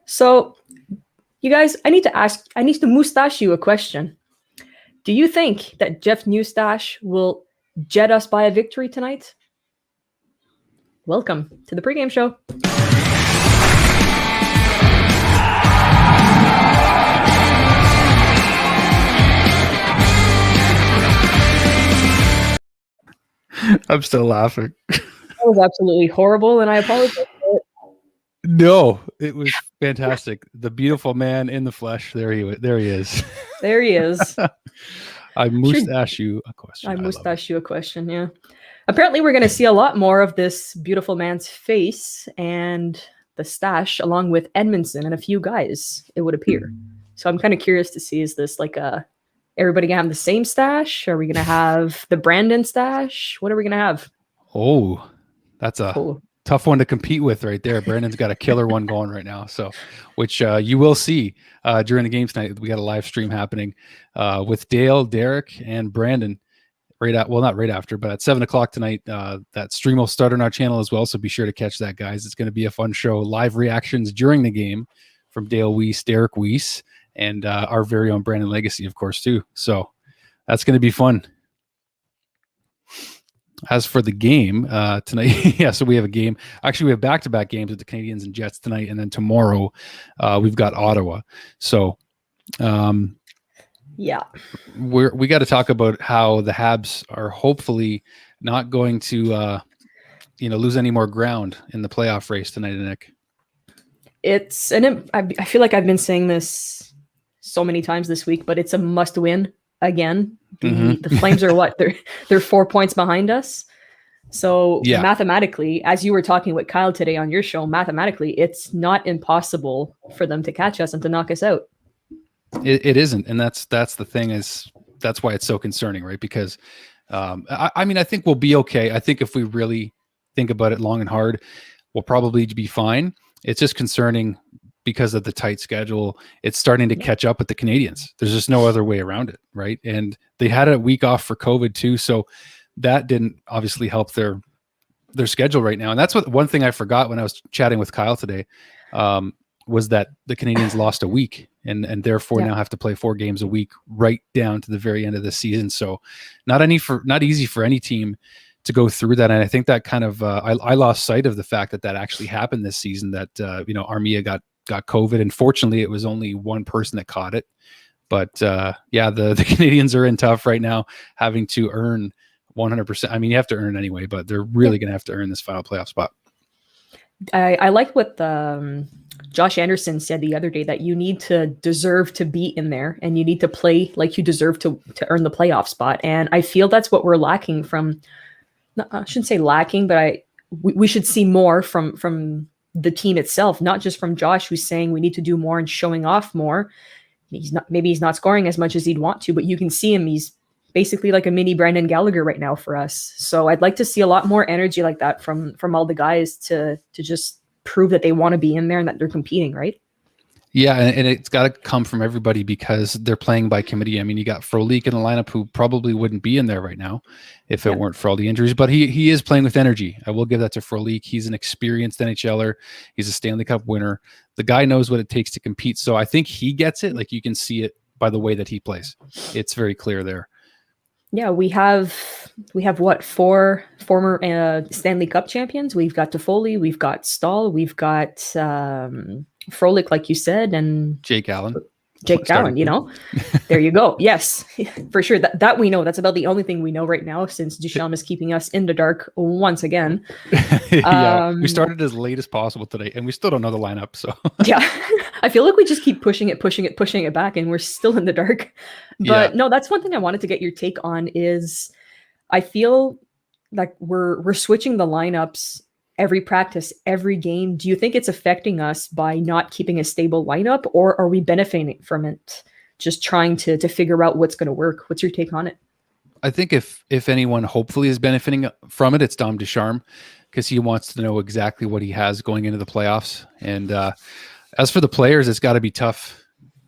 So, you guys, I need to mustache you a question. Do you think that Jeff Newstache will jet us by a victory tonight? Welcome to the pregame show. I'm still laughing. That was absolutely horrible, and I apologize for it. No, it was fantastic. The beautiful man in the flesh. There he is. There he is. I mustache you a question. I mustache you a question, yeah. Apparently, we're going to see a lot more of this beautiful man's face and the stash, along with Edmondson and a few guys, it would appear. So I'm kind of curious to see, is this like everybody going to have the same stash? Are we going to have the Brandon stash? What are we going to have? Oh, that's a tough one to compete with right there. Brandon's got a killer one going right now. So, which you will see during the game tonight. We got a live stream happening with Dale, Derek, and Brandon. Not right after, but at 7:00 tonight. That stream will start on our channel as well, so be sure to catch that, guys. It's going to be a fun show. Live reactions during the game from Dale Weiss, Derek Weiss, and our very own Brandon Legacy, of course, too. So that's going to be fun. As for the game tonight, yeah, so we have a game. Actually, we have back-to-back games with the Canadiens and Jets tonight, and then tomorrow we've got Ottawa. So yeah, we got to talk about how the Habs are hopefully not going to lose any more ground in the playoff race tonight, Nick. I feel like I've been saying this so many times this week, but it's a must-win again. The Flames are what? They're 4 points behind us. So mathematically, as you were talking with Kyle today on your show, mathematically, it's not impossible for them to catch us and to knock us out. It isn't, and that's the thing, is that's why it's so concerning, right? Because I mean, I think we'll be okay. I think if we really think about it long and hard, we'll probably be fine. It's just concerning because of the tight schedule. It's starting to catch up with the Canadiens. There's just no other way around it, right? And they had a week off for COVID too, so that didn't obviously help their schedule right now. And that's one thing I forgot when I was chatting with Kyle today, was that the Canadiens lost a week and therefore now have to play 4 games a week right down to the very end of the season. So not easy for any team to go through that. And I think that kind of I lost sight of the fact that actually happened this season, that Armia got COVID, and fortunately it was only one person that caught it. But the Canadiens are in tough right now, having to earn 100%. I mean, you have to earn anyway, but they're really going to have to earn this final playoff spot. I like what Josh Anderson said the other day, that you need to deserve to be in there and you need to play like you deserve to earn the playoff spot. And I feel that's what we're lacking from, I shouldn't say lacking, but we should see more from the team itself, not just from Josh, who's saying we need to do more and showing off more. Maybe he's not scoring as much as he'd want to, but you can see him. He's basically like a mini Brandon Gallagher right now for us. So I'd like to see a lot more energy like that from all the guys to just prove that they want to be in there and that they're competing, right? Yeah, and it's got to come from everybody because they're playing by committee. I mean, you got Frolik in the lineup, who probably wouldn't be in there right now if it weren't for all the injuries, but he is playing with energy. I will give that to Frolik. He's an experienced NHLer. He's a Stanley Cup winner. The guy knows what it takes to compete. So I think he gets it. Like, you can see it by the way that he plays. It's very clear there. Yeah, we have what, 4 former Stanley Cup champions. We've got Toffoli, we've got Stahl, we've got Frolik, like you said, and Jake Allen. There you go. Yes, for sure. That we know. That's about the only thing we know right now, since Duchamp is keeping us in the dark once again. We started as late as possible today, and we still don't know the lineup. So yeah, I feel like we just keep pushing it back, and we're still in the dark. But no, that's one thing I wanted to get your take on. Is I feel like we're switching the lineups every practice, every game. Do you think it's affecting us by not keeping a stable lineup, or are we benefiting from it, just trying to figure out what's going to work? What's your take on it? I think if anyone hopefully is benefiting from it, it's Dom Ducharme, because he wants to know exactly what he has going into the playoffs. And as for the players, it's got to be tough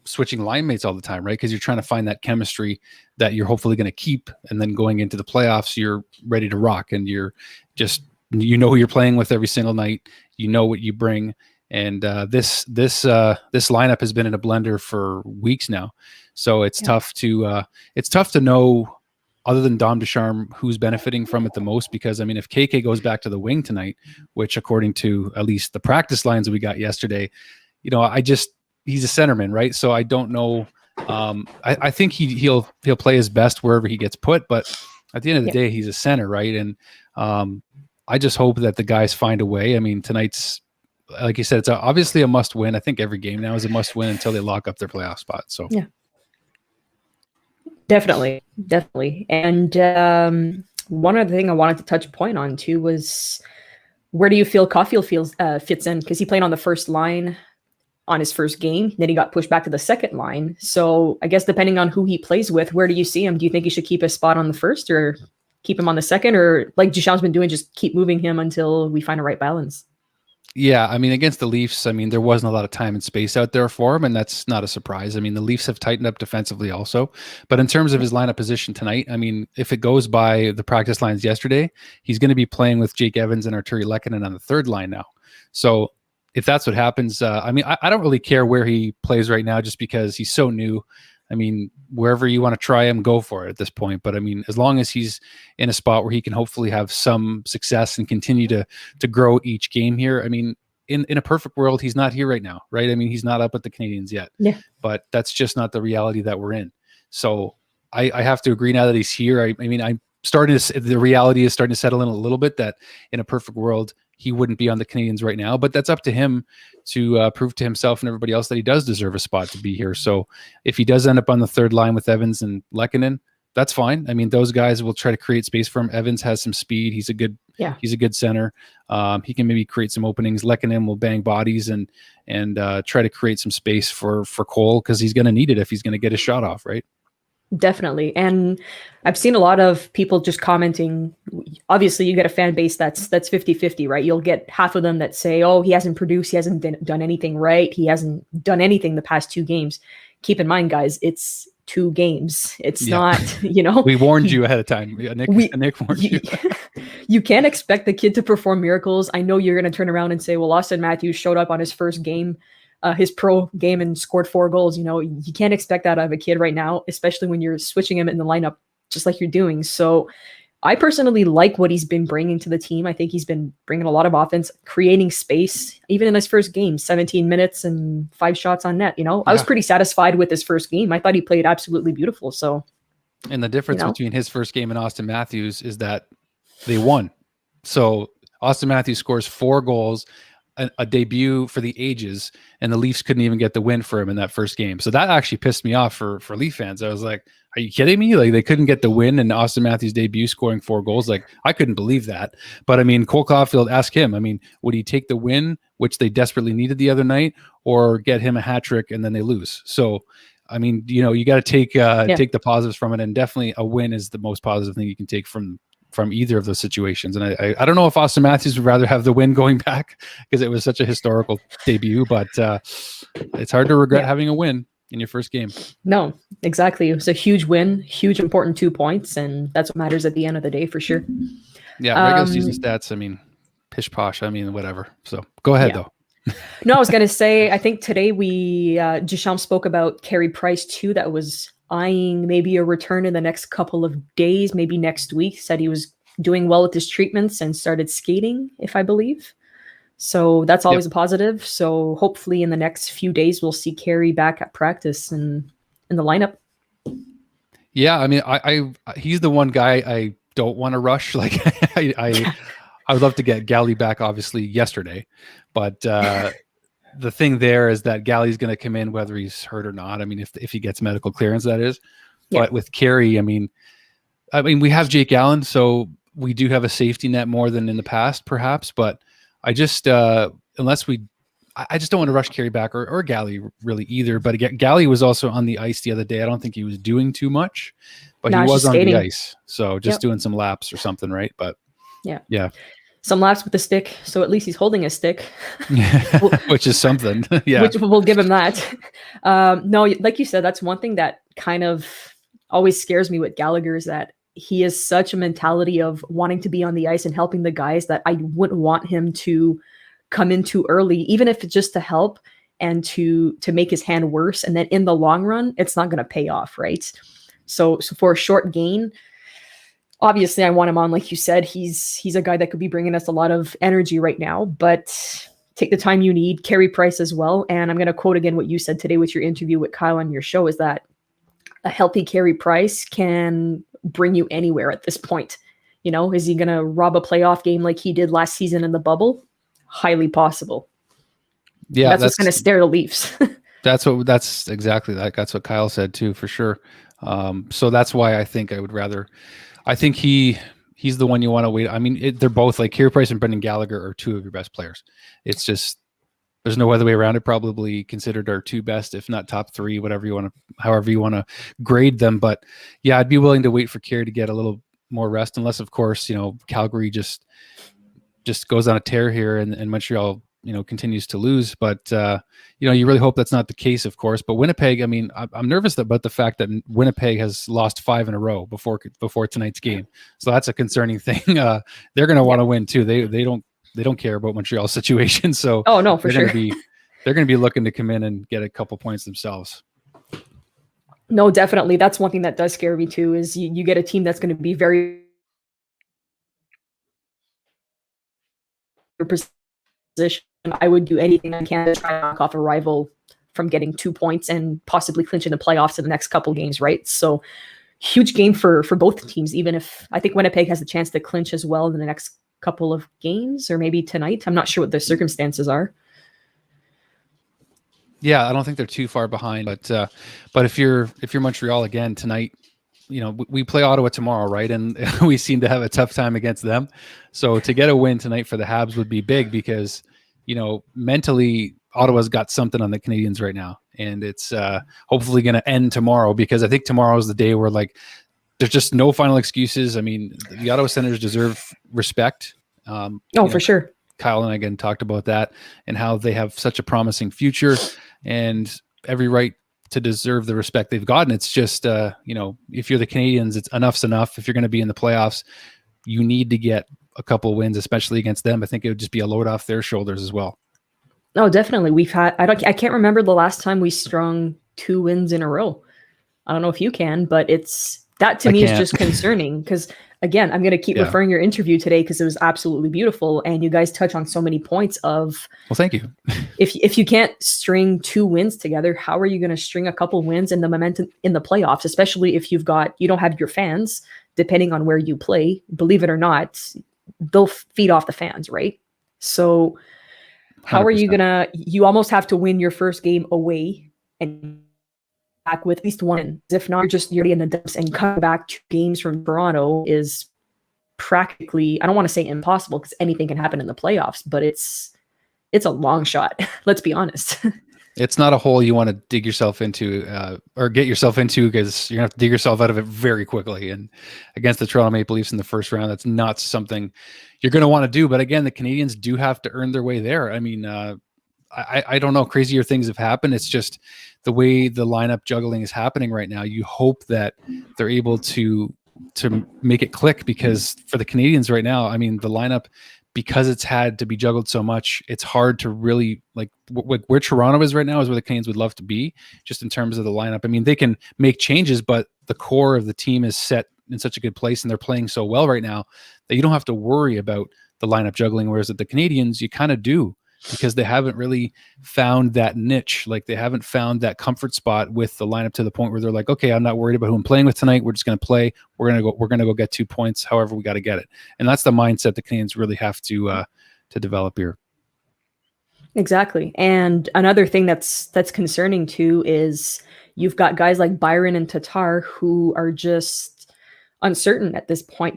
switching line mates all the time, right? Because you're trying to find that chemistry that you're hopefully going to keep, and then going into the playoffs, you're ready to rock, and you're just, who you're playing with every single night. You know what you bring. And this lineup has been in a blender for weeks now, so it's tough to know, other than Dom Ducharme, who's benefiting from it the most. Because I mean, if KK goes back to the wing tonight, which according to at least the practice lines we got yesterday, he's a centerman, right? So I don't know. I think he'll play his best wherever he gets put, but at the end of the day, he's a center, right? And I just hope that the guys find a way. I mean, tonight's, like you said, it's obviously a must win. I think every game now is a must win until they lock up their playoff spot. So yeah, definitely. And one other thing I wanted to touch point on too was, where do you feel Caufield fits in? Because he played on the first line on his first game, then he got pushed back to the second line. So I guess depending on who he plays with, where do you see him? Do you think he should keep his spot on the first, or keep him on the second, or like Duchampe's been doing, just keep moving him until we find a right balance? Yeah, I mean, against the Leafs, I mean, there wasn't a lot of time and space out there for him, and that's not a surprise. I mean, the Leafs have tightened up defensively also. But in terms of his lineup position tonight, I mean, if it goes by the practice lines yesterday, he's going to be playing with Jake Evans and Arturi Lehkonen on the third line now. So if that's what happens, I mean, I don't really care where he plays right now, just because he's so new. I mean, wherever you want to try him, go for it at this point. But I mean, as long as he's in a spot where he can hopefully have some success and continue to grow each game here. I mean, in a perfect world, he's not here right now, right? I mean, he's not up with the Canadians yet. Yeah. But that's just not the reality that we're in. So I have to agree now that he's here. I mean, the reality is starting to settle in a little bit, that in a perfect world, he wouldn't be on the Canadians right now, but that's up to him to prove to himself and everybody else that he does deserve a spot to be here. So if he does end up on the third line with Evans and Lehkonen, that's fine. I mean, those guys will try to create space for him. Evans has some speed. He's a good center. He can maybe create some openings. Lehkonen will bang bodies and try to create some space for Cole, because he's going to need it if he's going to get his shot off, right? Definitely. And I've seen a lot of people just commenting. Obviously, you get a fan base that's 50-50, right? You'll get half of them that say, oh, he hasn't produced, he hasn't done anything right, he hasn't done anything the past 2 games. Keep in mind, guys, it's 2 games. It's not, we warned you ahead of time. Nick warned you. You can't expect the kid to perform miracles. I know you're going to turn around and say, well, Austin Matthews showed up on his first game, his pro game, and scored 4 goals. You can't expect that out of a kid right now, especially when you're switching him in the lineup just like you're doing. So I personally like what he's been bringing to the team. I think he's been bringing a lot of offense, creating space, even in his first game, 17 minutes and 5 shots on net. I was pretty satisfied with his first game. I thought he played absolutely beautiful. So, and the difference between his first game and Austin Matthews is that they won. So Austin Matthews scores 4 goals, a debut for the ages, and the Leafs couldn't even get the win for him in that first game. So that actually pissed me off for Leaf fans. I was like, are you kidding me? Like, they couldn't get the win, and Austin Matthews' debut scoring 4 goals. Like, I couldn't believe that. But I mean, Cole Caufield, ask him. I mean, would he take the win, which they desperately needed the other night, or get him a hat trick and then they lose? So, I mean, you got to take the positives from it, and definitely a win is the most positive thing you can take from either of those situations. And I don't know if Austin Matthews would rather have the win going back, because it was such a historical debut, but it's hard to regret having a win in your first game. No, exactly. It was a huge win, huge important 2 points, and that's what matters at the end of the day for sure. Yeah, regular season stats, I mean, pish posh, I mean, whatever. So go ahead though. No, I was going to say, I think today Duchamp spoke about Carey Price too, that was eyeing maybe a return in the next couple of days, maybe next week. Said he was doing well with his treatments and started skating, if I believe. So that's always a positive. So hopefully in the next few days, we'll see Carey back at practice and in the lineup. Yeah, I mean, he's the one guy I don't want to rush. Like, I would love to get Galley back, obviously, yesterday, but the thing there is that Galley's going to come in whether he's hurt or not. I mean, if he gets medical clearance, that is. Yeah. But with Carey, I mean, we have Jake Allen, so we do have a safety net more than in the past, perhaps. But I just I just don't want to rush Carey back, or Galley really either. But again, Galley was also on the ice the other day. I don't think he was doing too much, but he was on the ice, so just doing some laps or something, right? But yeah. Some laps with the stick, so at least he's holding a stick. Which is something. Yeah. Which we'll give him that. No, like you said, that's one thing that kind of always scares me with Gallagher, is that he has such a mentality of wanting to be on the ice and helping the guys, that I wouldn't want him to come in too early, even if it's just to help and to make his hand worse. And then in the long run, it's not going to pay off, right? So for a short gain, obviously I want him on. Like you said, he's a guy that could be bringing us a lot of energy right now, but take the time you need, Carey Price as well. And I'm going to quote again what you said today with your interview with Kyle on your show, is that a healthy Carey Price can bring you anywhere at this point. You know, is he going to rob a playoff game like he did last season in the bubble? Highly possible. Yeah, that's what's going to stare the Leafs. That's exactly that. That's what Kyle said too, for sure. So that's why I think I think he's the one you want to wait. I mean, they're both, like, Carey Price and Brendan Gallagher are two of your best players. It's just, there's no other way around it. Probably considered our two best, if not top three, however you want to grade them. But yeah, I'd be willing to wait for Carey to get a little more rest, unless, of course, Calgary just goes on a tear here and Montreal, continues to lose. But, you really hope that's not the case, of course. But Winnipeg, I mean, I'm nervous about the fact that Winnipeg has lost 5 in a row before tonight's game. So that's a concerning thing. They're going to want to win too. They don't care about Montreal's situation. So oh no, for sure. They're going to be looking to come in and get a couple points themselves. No, definitely. That's one thing that does scare me too, is you get a team that's going to be very position. I would do anything I can to try to knock off a rival from getting 2 points and possibly clinching the playoffs in the next couple games, right? So huge game for both teams, even if I think Winnipeg has a chance to clinch as well in the next couple of games, or maybe tonight. I'm not sure what the circumstances are. Yeah, I don't think they're too far behind, but if you're Montreal again tonight, we play Ottawa tomorrow, right? And we seem to have a tough time against them. So to get a win tonight for the Habs would be big, because, mentally Ottawa's got something on the Canadians right now, and it's hopefully going to end tomorrow, because I think tomorrow is the day where, like, there's just no final excuses. I mean, the Ottawa Senators deserve respect. For sure. Kyle and I again talked about that and how they have such a promising future and every right to deserve the respect they've gotten. It's just, if you're the Canadians, it's enough's enough. If you're going to be in the playoffs, you need to get a couple of wins, especially against them. I think it would just be a load off their shoulders as well. Oh, definitely. We've had, I can't remember the last time we strung 2 wins in a row. I don't know if you can, but that to me is just concerning, because again, I'm going to keep referring your interview today because it was absolutely beautiful. And you guys touch on so many points of, well, thank you. if you can't string 2 wins together, how are you going to string a couple wins in the momentum in the playoffs, especially if you don't have your fans, depending on where you play, believe it or not, they'll feed off the fans, right? So how 100%. Are you you almost have to win your first game away and back with at least one. If not, you're already in the dumps, and coming back 2 games from Toronto is practically, I don't want to say impossible, because anything can happen in the playoffs, but it's a long shot. Let's be honest. It's not a hole you want to dig yourself into or get yourself into, because you're going to have to dig yourself out of it very quickly. And against the Toronto Maple Leafs in the first round, that's not something you're going to want to do. But again, the Canadians do have to earn their way there. I mean, I don't know, crazier things have happened. It's just the way the lineup juggling is happening right now. You hope that they're able to make it click, because for the Canadians right now, I mean, the lineup, because it's had to be juggled so much, it's hard to really, like, where Toronto is right now is where the Canadians would love to be, just in terms of the lineup. I mean, they can make changes, but the core of the team is set in such a good place, and they're playing so well right now that you don't have to worry about the lineup juggling. Whereas at the Canadians, you kind of do, because they haven't really found that niche. Like, they haven't found that comfort spot with the lineup to the point where they're like, okay, I'm not worried about who I'm playing with tonight. We're just going to play. We're going to go get 2 points. However, we got to get it. And that's the mindset the Canadians really have to develop here. Exactly. And another thing that's concerning too is you've got guys like Byron and Tatar who are just uncertain at this point.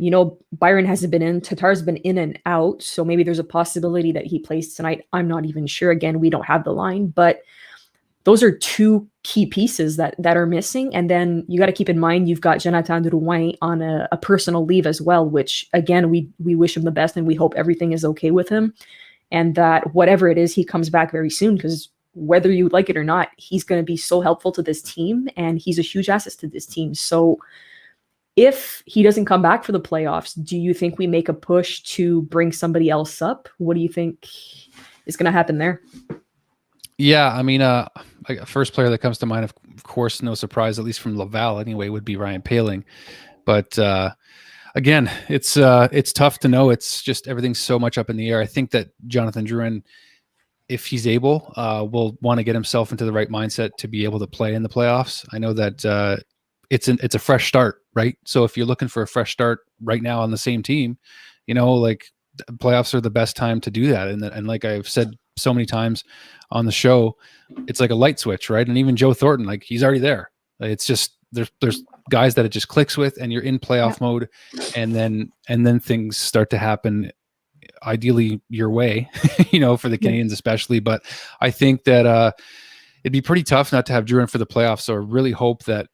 Byron hasn't been in, Tatar's been in and out, so maybe there's a possibility that he plays tonight. I'm not even sure. Again, we don't have the line, but those are 2 key pieces that are missing. And then you got to keep in mind, you've got Jonathan Drouin on a personal leave as well, which again, we wish him the best and we hope everything is okay with him, and that whatever it is, he comes back very soon, because whether you like it or not, he's going to be so helpful to this team, and he's a huge asset to this team. So if he doesn't come back for the playoffs, do you think we make a push to bring somebody else up? What do you think is going to happen there. Yeah, I mean, first player that comes to mind, of course, no surprise, at least from Laval anyway, would be Ryan Poehling. But again, it's tough to know. It's just everything's so much up in the air. I think that Jonathan Drouin, if he's able, will want to get himself into the right mindset to be able to play in the playoffs. I know that it's a fresh start, right? So if you're looking for a fresh start right now on the same team, like playoffs are the best time to do that. And like I've said so many times on the show, it's like a light switch, right? And even Joe Thornton, like he's already there. It's just there's guys that it just clicks with, and you're in playoff mode, and then things start to happen, ideally your way, for the Canadians especially. But I think that it'd be pretty tough not to have Drouin for the playoffs. So I really hope that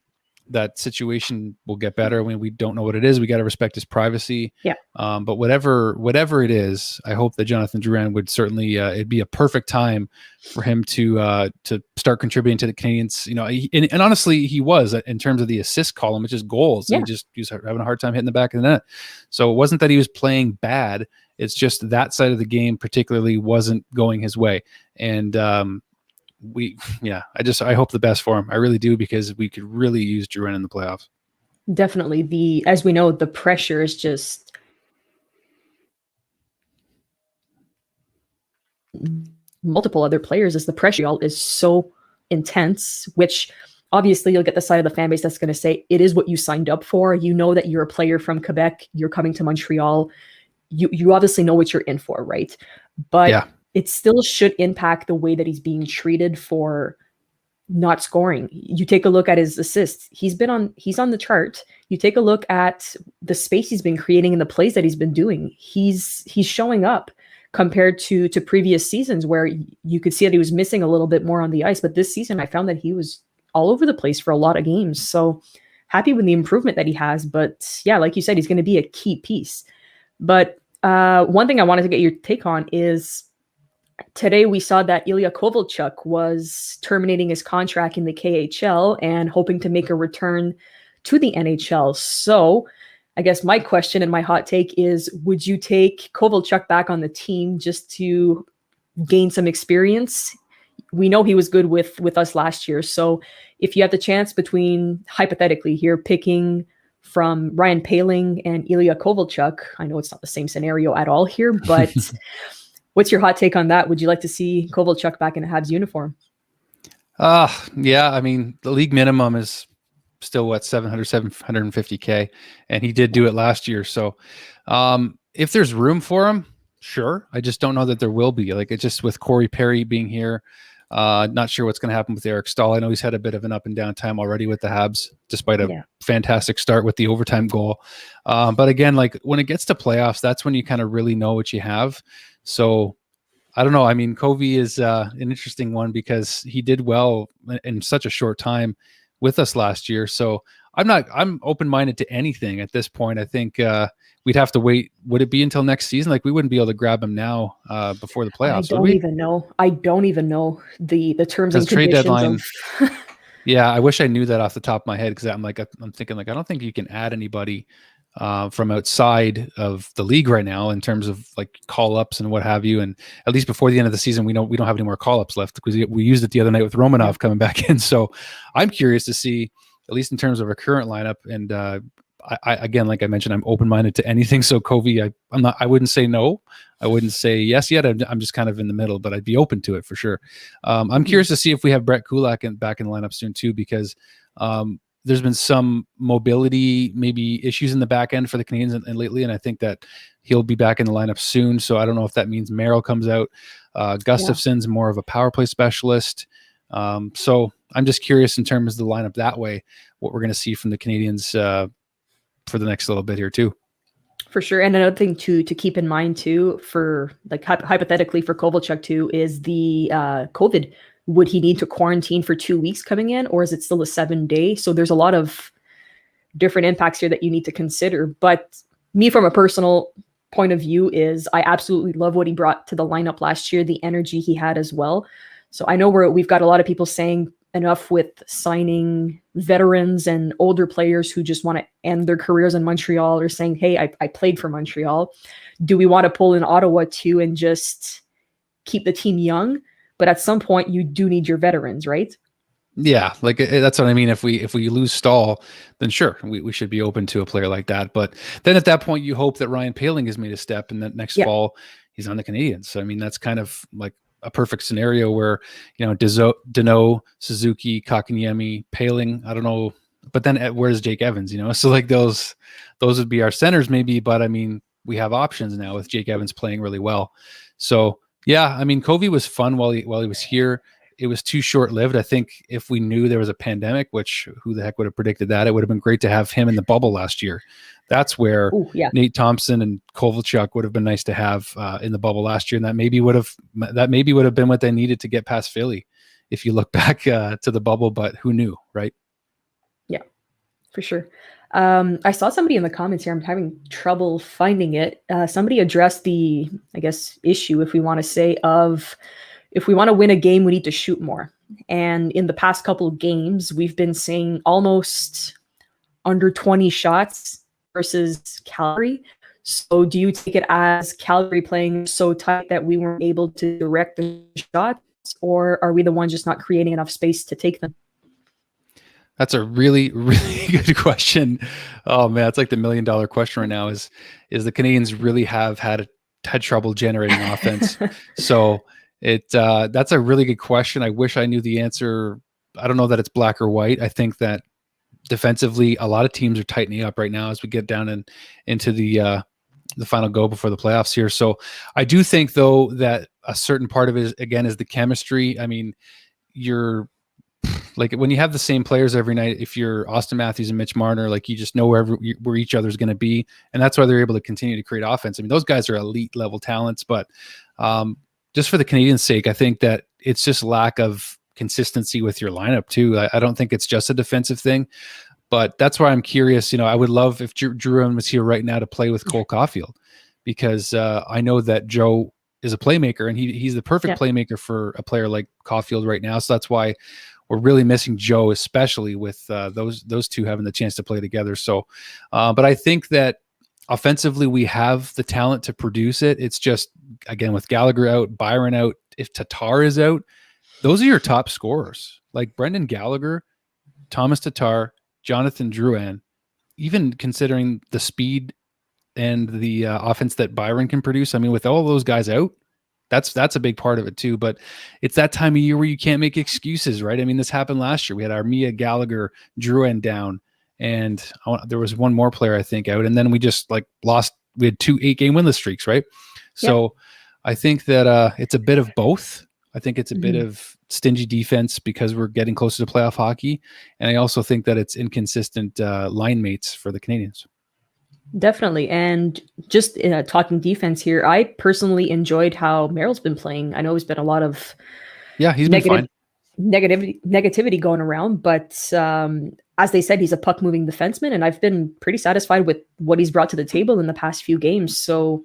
situation will get better. I mean, we don't know what it is. We got to respect his privacy. Yeah. But whatever it is, I hope that Jonathan Drouin would certainly, it'd be a perfect time for him to start contributing to the Canadians. And honestly, he was in terms of the assist column, which is goals. Yeah. He was having a hard time hitting the back of the net. So it wasn't that he was playing bad. It's just that side of the game particularly wasn't going his way. And, I hope the best for him. I really do, because we could really use Drouin in the playoffs. Definitely. As we know, the pressure is just multiple other players, as the pressure is so intense, which obviously you'll get the side of the fan base that's going to say it is what you signed up for. You know that you're a player from Quebec, you're coming to Montreal. You obviously know what you're in for, right? But it still should impact the way that he's being treated for not scoring. You take a look at his assists. He's on the chart. You take a look at the space he's been creating and the plays that he's been doing. He's showing up compared to previous seasons where you could see that he was missing a little bit more on the ice. But this season, I found that he was all over the place for a lot of games. So happy with the improvement that he has. But yeah, like you said, he's going to be a key piece. But one thing I wanted to get your take on is, today we saw that Ilya Kovalchuk was terminating his contract in the KHL and hoping to make a return to the NHL. So I guess my question and my hot take is, would you take Kovalchuk back on the team just to gain some experience? We know he was good with us last year. So if you have the chance between, hypothetically here, picking from Ryan Poehling and Ilya Kovalchuk, I know it's not the same scenario at all here, but what's your hot take on that? Would you like to see Kovalchuk back in a Habs uniform? Yeah. I mean, the league minimum is still 750K, and he did do it last year. So if there's room for him, sure. I just don't know that there will be. Like, it's just with Corey Perry being here, not sure what's going to happen with Eric Stahl. I know he's had a bit of an up and down time already with the Habs, despite a fantastic start with the overtime goal. But again, like when it gets to playoffs, that's when you kind of really know what you have. So I don't know. I mean, Covey is an interesting one because he did well in such a short time with us last year. So I'm open-minded to anything at this point. I think we'd have to wait. Would it be until next season? Like, we wouldn't be able to grab him now before the playoffs. I don't even know. I don't even know the terms and trade conditions deadline. Yeah, I wish I knew that off the top of my head, because I'm thinking like, I don't think you can add anybody from outside of the league right now in terms of like call ups and what have you. And at least before the end of the season, we don't have any more call ups left, because we used it the other night with Romanov coming back in. So I'm curious to see, at least in terms of our current lineup. And I again, like I mentioned, I'm open-minded to anything. So Covey, I wouldn't say no. I wouldn't say yes yet. I'm just kind of in the middle, but I'd be open to it for sure. I'm curious to see if we have Brett Kulak back in the lineup soon too, because there's been some mobility, maybe issues in the back end for the Canadians and lately. And I think that he'll be back in the lineup soon. So I don't know if that means Merrill comes out. Gustafson's more of a power play specialist. So I'm just curious in terms of the lineup that way, what we're going to see from the Canadians for the next little bit here too. For sure. And another thing to keep in mind too, for like hypothetically for Kovalchuk too, is the COVID. Would he need to quarantine for 2 weeks coming in, or is it still a 7-day? So there's a lot of different impacts here that you need to consider. But me, from a personal point of view, is I absolutely love what he brought to the lineup last year, the energy he had as well. So I know we've got a lot of people saying enough with signing veterans and older players who just want to end their careers in Montreal, or saying, hey, I played for Montreal. Do we want to pull in Ottawa too and just keep the team young, but at some point you do need your veterans, right? Yeah, like that's what I mean. If we lose Stahl, then sure, we should be open to a player like that. But then at that point, you hope that Ryan Poehling has made a step, and that next Yeah. fall he's on the Canadiens. So I mean, that's kind of like a perfect scenario where Deneau, Suzuki, Kakanyemi, Poehling. I don't know, but then where's Jake Evans? So like those would be our centers maybe. But I mean, we have options now with Jake Evans playing really well. So yeah, I mean, Covey was fun while he was here. It was too short-lived. I think if we knew there was a pandemic, which who the heck would have predicted that, it would have been great to have him in the bubble last year. That's where Nate Thompson and Kovalchuk would have been nice to have in the bubble last year, and that maybe would have been what they needed to get past Philly, if you look back to the bubble. But who knew, right? Yeah, for sure. I saw somebody in the comments here. I'm having trouble finding it. Somebody addressed the, I guess, issue, if we want to say, of if we want to win a game, we need to shoot more. And in the past couple of games, we've been seeing almost under 20 shots versus Calgary. So do you take it as Calgary playing so tight that we weren't able to direct the shots, or are we the ones just not creating enough space to take them? That's a really, really good question. Oh man, it's like the $1 million question right now. Is the Canadiens really have had trouble generating offense? So that's a really good question. I wish I knew the answer. I don't know that it's black or white. I think that defensively, a lot of teams are tightening up right now as we get down into the final go before the playoffs here. So I do think though that a certain part of it again is the chemistry. I mean, you're like when you have the same players every night, if you're Austin Matthews and Mitch Marner, like you just know where each other's going to be. And that's why they're able to continue to create offense. I mean, those guys are elite level talents, but just for the Canadiens' sake, I think that it's just lack of consistency with your lineup too. I don't think it's just a defensive thing, but that's why I'm curious. I would love if Drouin was here right now to play with Cole Caufield, because I know that Joe is a playmaker and he's the perfect playmaker for a player like Caufield right now. So that's why we're really missing Joe, especially with those two having the chance to play together. So, but I think that offensively, we have the talent to produce it. It's just, again, with Gallagher out, Byron out, if Tatar is out, those are your top scorers. Like Brendan Gallagher, Thomas Tatar, Jonathan Drouin, even considering the speed and the offense that Byron can produce. I mean, with all those guys out, that's a big part of it too. But it's that time of year where you can't make excuses, right? I mean, this happened last year. We had Armia, Gallagher, Drouin down, and there was one more player I think out, and then we just like lost. We had 2 8-game winless streaks, right? So I think that it's a bit of both. I think it's a bit of stingy defense because we're getting closer to playoff hockey, and I also think that it's inconsistent line mates for the Canadiens. Definitely. And just talking defense here, I personally enjoyed how Merrill's been playing. I know there's been a lot of he's been fine. Negativity going around, but as they said, he's a puck moving defenseman, and I've been pretty satisfied with what he's brought to the table in the past few games. So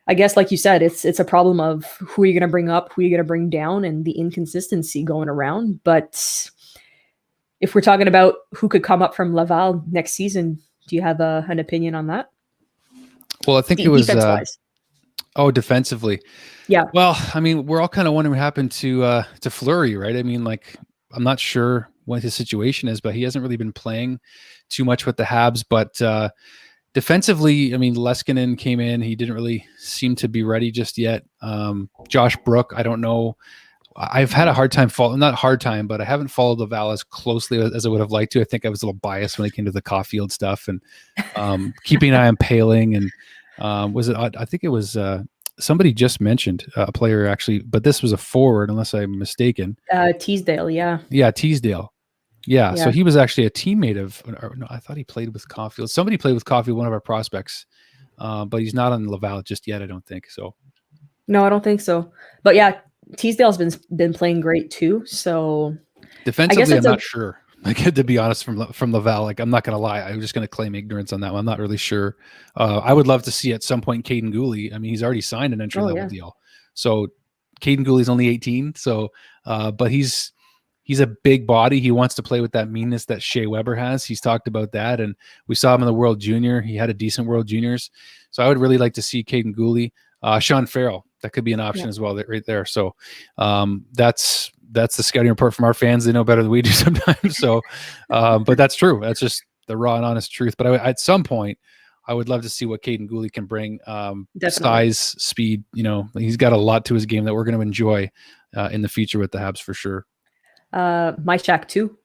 I guess, like you said, it's a problem of who are you going to bring up, who are you going to bring down, and the inconsistency going around. But if we're talking about who could come up from Laval next season, do you have an opinion on that? Well, I think it was defensively. Yeah. Well, I mean, we're all kind of wondering what happened to Fleury, right? I mean, like, I'm not sure what his situation is, but he hasn't really been playing too much with the Habs. But defensively, I mean, Leskinen came in. He didn't really seem to be ready just yet. Josh Brook, I don't know. I've had a hard time not hard time, but I haven't followed Laval as closely as I would have liked to. I think I was a little biased when it came to the Caufield stuff and keeping an eye on Poehling. And was it? I think it was somebody just mentioned a player actually, but this was a forward, unless I'm mistaken. Teasdale, yeah. Yeah, Teasdale. Yeah, so he was actually a teammate of. No, I thought he played with Caufield. Somebody played with Caufield, one of our prospects, but he's not on Laval just yet. I don't think so. No, I don't think so. But yeah. Teasdale's been playing great too. So defensively, I'm not sure. Like, to be honest, from Laval, like, I'm not going to lie. I'm just going to claim ignorance on that one. I'm not really sure. I would love to see at some point Caden Gooley. I mean, he's already signed an entry level deal. So Caden Gooley's only 18. So, but he's a big body. He wants to play with that meanness that Shea Weber has. He's talked about that, and we saw him in the World Junior. He had a decent World Juniors. So I would really like to see Caden Gooley. Sean Farrell. That could be an option as well, right there. So that's the scouting report from our fans. They know better than we do sometimes. So, but that's true. That's just the raw and honest truth. But at some point, I would love to see what Caden Gooley can bring. Size, speed. He's got a lot to his game that we're going to enjoy in the future with the Habs for sure. My Shaq too.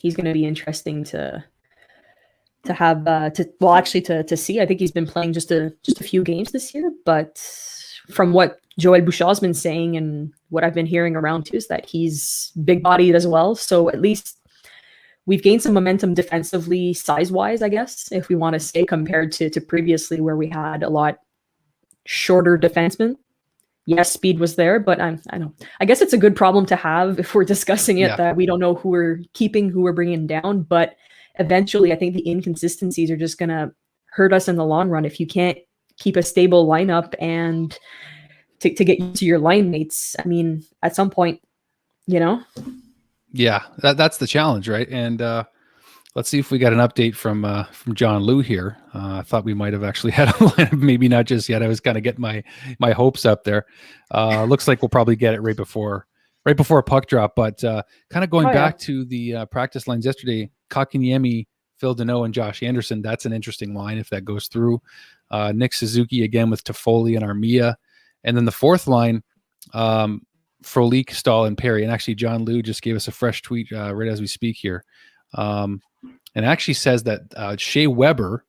He's going to be interesting to have to see. I think he's been playing just a few games this year, but from what Joel Bouchard's been saying and what I've been hearing around too is that he's big-bodied as well. So at least we've gained some momentum defensively, size-wise, I guess, if we want to say, compared to previously where we had a lot shorter defensemen. Yes, speed was there, but I guess it's a good problem to have if we're discussing it, that we don't know who we're keeping, who we're bringing down. But eventually, I think the inconsistencies are just going to hurt us in the long run if you can't keep a stable lineup and to get used to your line mates. I mean, at some point, Yeah, that's the challenge, right? And let's see if we got an update from John Lou here. I thought we might have actually had a lineup, maybe not just yet. I was kind of getting my hopes up there. Looks like we'll probably get it right before a puck drop. But kind of going back to the practice lines yesterday, Kakiniemi, Phil Deneau, and Josh Anderson. That's an interesting line if that goes through. Nick Suzuki again with Toffoli and Armia. And then the fourth line, Frolik, Stahl, and Perry. And actually, John Lou just gave us a fresh tweet right as we speak here. And actually says that Shea Weber,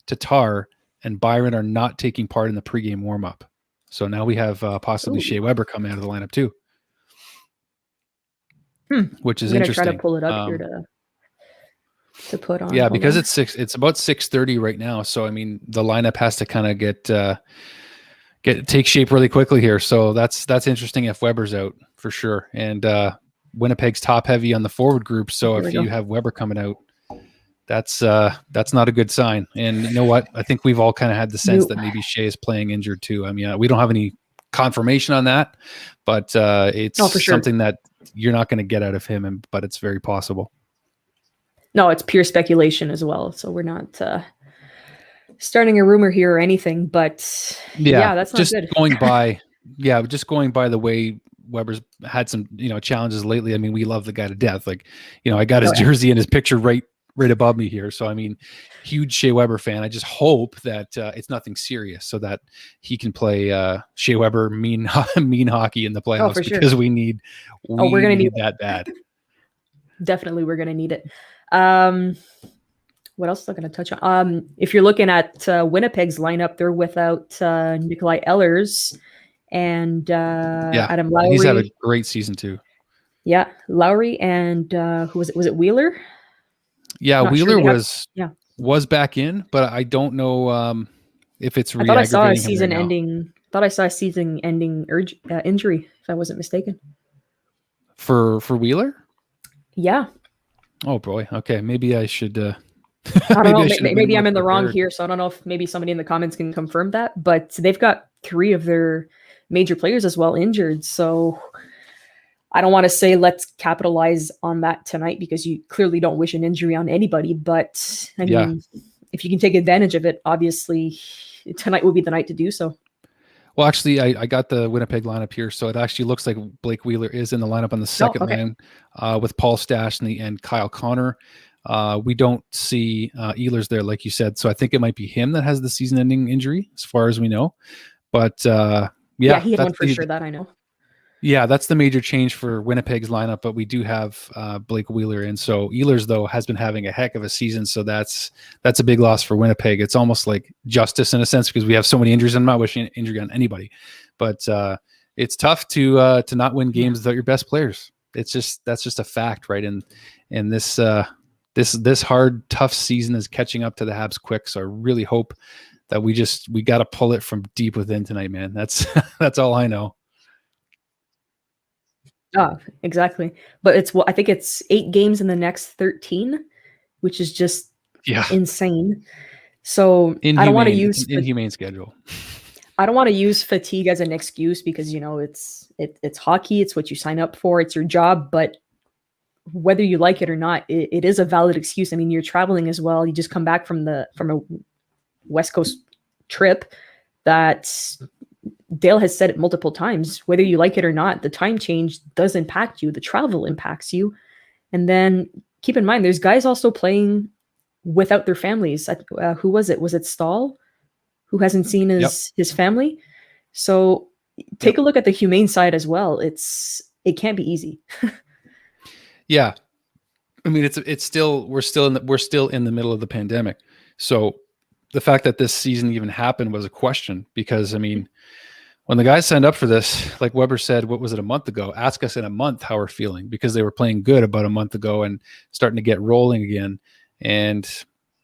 Tatar, and Byron are not taking part in the pregame warm-up. So now we have possibly Shea Weber coming out of the lineup too. Which is interesting. Try to pull it up here to put on. Yeah, because it's about 6:30 right now. So I mean, the lineup has to kind of take shape really quickly here. So that's interesting if Weber's out for sure. And Winnipeg's top heavy on the forward group. So if you have Weber coming out, that's not a good sign. And you know what? I think we've all kind of had the sense that maybe Shea is playing injured too. I mean, we don't have any confirmation on that, but it's something that you're not going to get out of him, but it's very possible. No, it's pure speculation as well. So we're not starting a rumor here or anything, but that's not just good. Just going by the way Weber's had some, challenges lately. I mean, we love the guy to death. Like, I got his jersey and his picture right above me here. So, I mean, huge Shea Weber fan. I just hope that it's nothing serious so that he can play Shea Weber mean hockey in the playoffs because we need that bad. Definitely. We're going to need it. What else am I going to touch on? If you're looking at Winnipeg's lineup, they're without Nikolai Ehlers and Adam Lowry. He's had a great season too. Yeah, Lowry and who was it? Was it Wheeler? Yeah, Wheeler was back in, but I don't know if it's. I thought I saw a season-ending. Injury, if I wasn't mistaken. For Wheeler. Yeah. Oh boy. Okay, maybe I should. I don't know. Maybe I'm in the wrong here, so I don't know if maybe somebody in the comments can confirm that. But they've got 3 of their major players as well injured, so I don't want to say let's capitalize on that tonight because you clearly don't wish an injury on anybody. But I mean, if you can take advantage of it, obviously tonight will be the night to do so. Well, actually, I got the Winnipeg lineup here, so it actually looks like Blake Wheeler is in the lineup on the second line with Paul Stastny and Kyle Connor. We don't see Ehlers there, like you said, so I think it might be him that has the season-ending injury, as far as we know. But he had one for sure, that I know. Yeah, that's the major change for Winnipeg's lineup, but we do have Blake Wheeler in. So Ehlers, though, has been having a heck of a season, so that's a big loss for Winnipeg. It's almost like justice in a sense because we have so many injuries. I'm not wishing injury on anybody, but it's tough to not win games without your best players. That's just a fact, right? And this hard, tough season is catching up to the Habs quick. So I really hope that we got to pull it from deep within tonight, man. That's all I know. Oh, exactly. But I think it's 8 games in the next 13, which is just insane. So I don't want to use inhumane schedule. I don't want to use fatigue as an excuse because it's hockey, it's what you sign up for, it's your job. But whether you like it or not, it is a valid excuse. I mean, you're traveling as well. You just come back from a West Coast trip that Dale has said it multiple times, whether you like it or not, the time change does impact you. The travel impacts you. And then keep in mind, there's guys also playing without their families. Who was it? Was it Stahl who hasn't seen Yep. his family? So take a look at the humane side as well. It can't be easy. Yeah. I mean, it's still, we're still in the middle of the pandemic. So the fact that this season even happened was a question, because I mean, when the guys signed up for this, like Weber said, what was it, a month ago? Ask us in a month how we're feeling, because they were playing good about a month ago and starting to get rolling again. And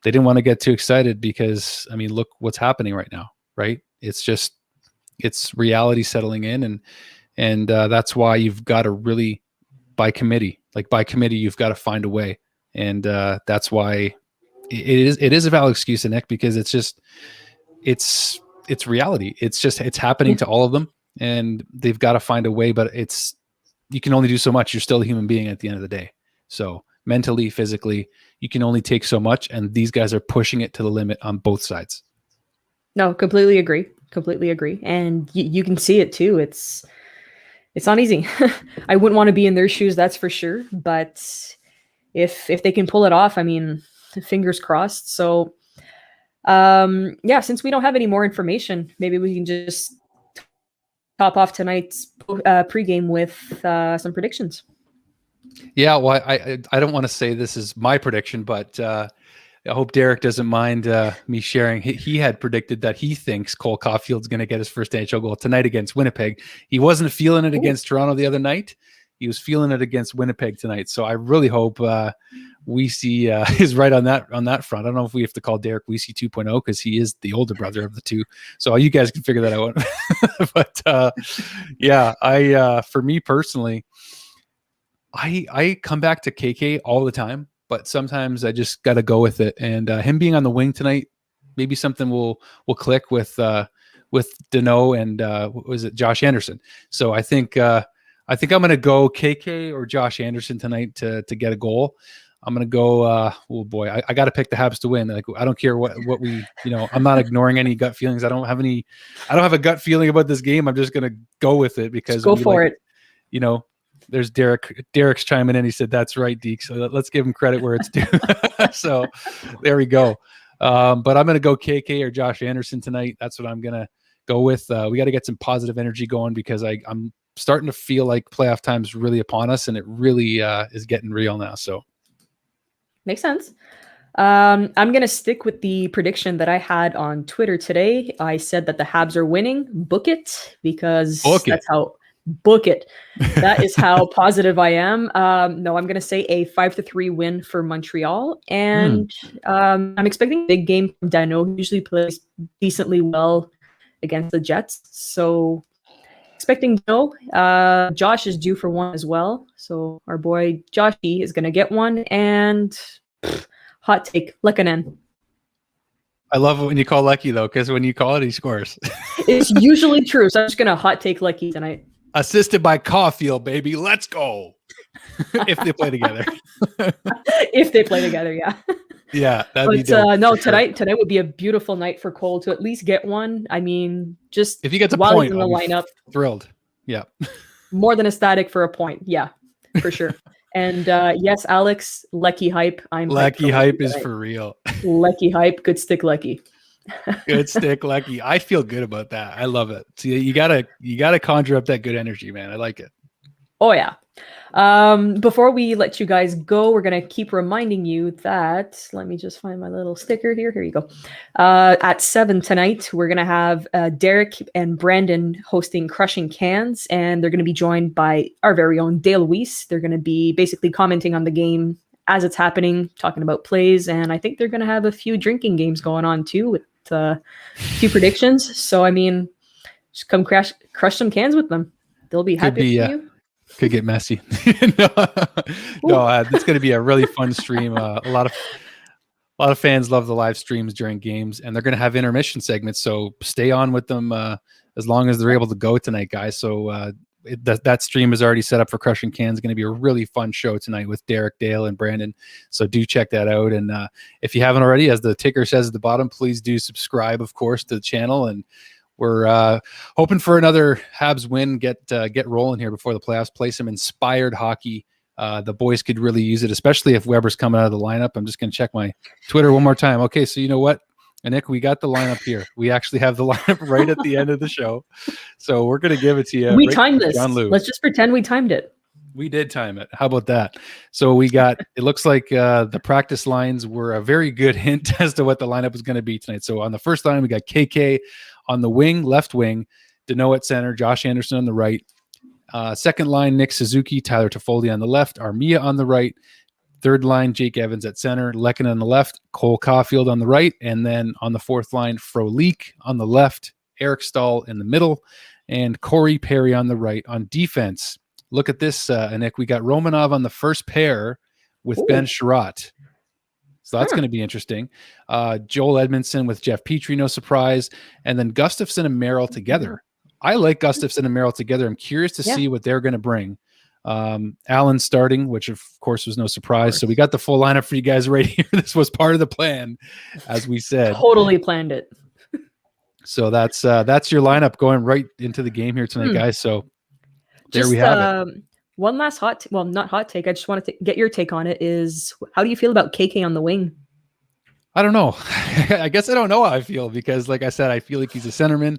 they didn't want to get too excited because, I mean, look what's happening right now, right? It's just, it's reality settling in. And that's why you've got to really, by committee, you've got to find a way. And that's why it is a valid excuse, Nick, because it's just, it's reality. It's happening to all of them, and they've got to find a way, but you can only do so much. You're still a human being at the end of the day. So mentally, physically, you can only take so much, and these guys are pushing it to the limit on both sides. No, completely agree. And you can see it too. It's not easy. I wouldn't want to be in their shoes, that's for sure. But if they can pull it off, I mean, fingers crossed. So since we don't have any more information, maybe we can just top off tonight's pregame with some predictions. Yeah, well, I don't want to say this is my prediction, but I hope Derek doesn't mind me sharing. He had predicted that he thinks Cole Caufield's going to get his first NHL goal tonight against Winnipeg. He wasn't feeling it against Toronto the other night. He was feeling it against Winnipeg tonight. So I really hope Weesey is right on that front. I don't know if we have to call Derek Weesey 2.0 because he is the older brother of the two. So you guys can figure that out. But for me personally, I come back to KK all the time, but sometimes I just got to go with it. And him being on the wing tonight, maybe something will click with Deneau and what was it, Josh Anderson. So I think I'm going to go KK or Josh Anderson tonight to get a goal. I'm going to go, oh boy, I got to pick the Habs to win. Like, I don't care what we, I'm not ignoring any gut feelings. I don't have a gut feeling about this game. I'm just going to go with it because just go for it. There's Derek's chiming in. He said, that's right, Deke. So let's give him credit where it's due. So there we go. But I'm going to go KK or Josh Anderson tonight. That's what I'm going to go with. We got to get some positive energy going because I'm starting to feel like playoff time's really upon us, and it really is getting real now. So makes sense. I'm going to stick with the prediction that I had on Twitter today. I said that the Habs are winning. Book it, because that's how book it. That is how positive I am. No, I'm going to say a 5-3 win for Montreal. And I'm expecting a big game from Deneau, who usually plays decently well against the Jets. So expecting Deneau. Josh is due for one as well. So our boy Joshy is going to get one. And hot take, Lekanen. I love it when you call Lecky, though, because when you call it, he scores. It's usually true. So I'm just going to hot take Lecky tonight. Assisted by Caufield, baby. Let's go. If they play together. If they play together, yeah. Yeah, that'd be dope. No, tonight would be a beautiful night for Cole to at least get one. I mean, just if he gets a while point, he's in the lineup, thrilled. Yeah. More than ecstatic for a point. Yeah, for sure. And yes, Alex, Lecky hype. Lecky hype is for real. Lecky hype. Good stick, Lecky. Good stick, Lecky. I feel good about that. I love it. So you gotta conjure up that good energy, man. I like it. Oh yeah. Before we let you guys go, we're gonna keep reminding you that, let me just find my little sticker here. Here you go. At 7 tonight, we're gonna have Derek and Brandon hosting Crushing Cans, and they're gonna be joined by our very own Dale Weiss. They're gonna be basically commenting on the game as it's happening, talking about plays, and I think they're gonna have a few drinking games going on too with a few predictions. So I mean, just come crush some cans with them. They'll be happy for you. Could get messy. No, it's going to be a really fun stream. A lot of fans love the live streams during games, and they're going to have intermission segments. So stay on with them as long as they're able to go tonight, guys. So that stream is already set up for Crushing Cans. It's going to be a really fun show tonight with Derek, Dale, and Brandon. So do check that out. And if you haven't already, as the ticker says at the bottom, please do subscribe, of course, to the channel. And we're hoping for another Habs win, get rolling here before the playoffs. Play some inspired hockey. The boys could really use it, especially if Weber's coming out of the lineup. I'm just going to check my Twitter one more time. Okay, so you know what, Annik, we got the lineup here. We actually have the lineup right at the end of the show, so we're going to give it to you. We timed this. Let's just pretend we timed it. We did time it. How about that? So we got, it looks like the practice lines were a very good hint as to what the lineup was going to be tonight. So on the first line, we got KK on the wing, left wing, Danault at center, Josh Anderson on the right. Second line, Nick Suzuki, Tyler Toffoli on the left, Armia on the right. Third line, Jake Evans at center, Lekkinen on the left, Cole Caufield on the right. And then on the fourth line, Frolik on the left, Eric Stahl in the middle, and Corey Perry on the right. On defense, look at this, Annik. We got Romanov on the first pair with Ben Sherratt. So that's going to be interesting. Joel Edmondson with Jeff Petrie, no surprise. And then Gustafsson and Merrill together. I like Gustafsson and Merrill together. I'm curious to see what they're going to bring. Allen starting, which of course was no surprise. So we got the full lineup for you guys right here. This was part of the plan, as we said. Totally planned it. So that's your lineup going right into the game here tonight, guys. So there we have it. One last not hot take. I just wanted to get your take on it. Is how do you feel about KK on the wing? I don't know. I guess I don't know how I feel because, like I said, I feel like he's a centerman,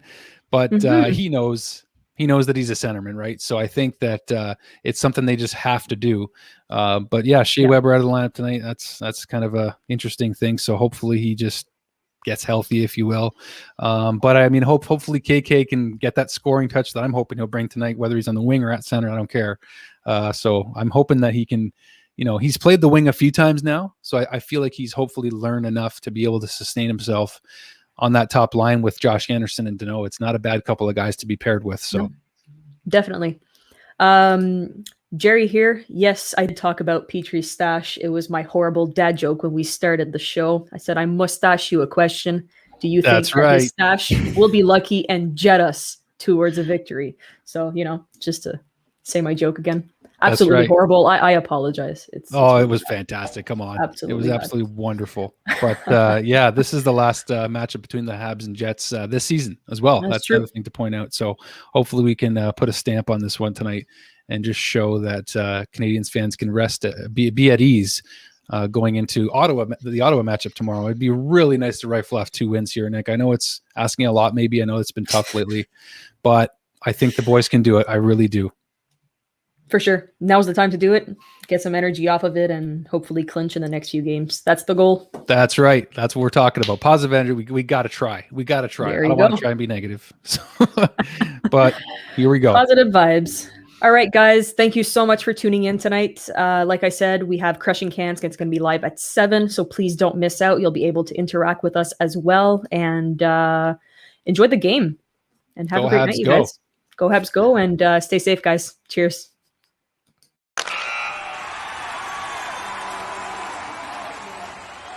but he knows that he's a centerman, right? So I think that it's something they just have to do. But yeah, Shea Weber out of the lineup tonight. That's kind of a interesting thing. So hopefully he just gets healthy, if you will. But I mean, hopefully KK can get that scoring touch that I'm hoping he'll bring tonight, whether he's on the wing or at center. I don't care. So I'm hoping that he can, he's played the wing a few times now. So I feel like he's hopefully learned enough to be able to sustain himself on that top line with Josh Anderson and Danault. It's not a bad couple of guys to be paired with. So definitely. Jerry here. Yes, I did talk about Petrie's stash. It was my horrible dad joke when we started the show. I said, I must stash you a question. Do you think that his stash will be lucky and jet us towards a victory? So, just to say my joke again. Absolutely horrible. I apologize. It was fantastic. Come on. Absolutely. It was absolutely wonderful. But this is the last matchup between the Habs and Jets this season as well. That's another thing to point out. So hopefully we can put a stamp on this one tonight and just show that Canadiens fans can rest, be at ease going into the Ottawa matchup tomorrow. It'd be really nice to rifle off 2 wins here, Nick. I know it's asking a lot. Maybe I know it's been tough lately, but I think the boys can do it. I really do. For sure. Now's the time to do it. Get some energy off of it and hopefully clinch in the next few games. That's the goal. That's right. That's what we're talking about. Positive energy. We got to try. I don't want to try and be negative. But here we go. Positive vibes. All right, guys. Thank you so much for tuning in tonight. Like I said, we have Crushing Cans. It's going to be live at 7. So please don't miss out. You'll be able to interact with us as well and enjoy the game. And have a great night, you guys. Go Habs, go, and stay safe, guys. Cheers.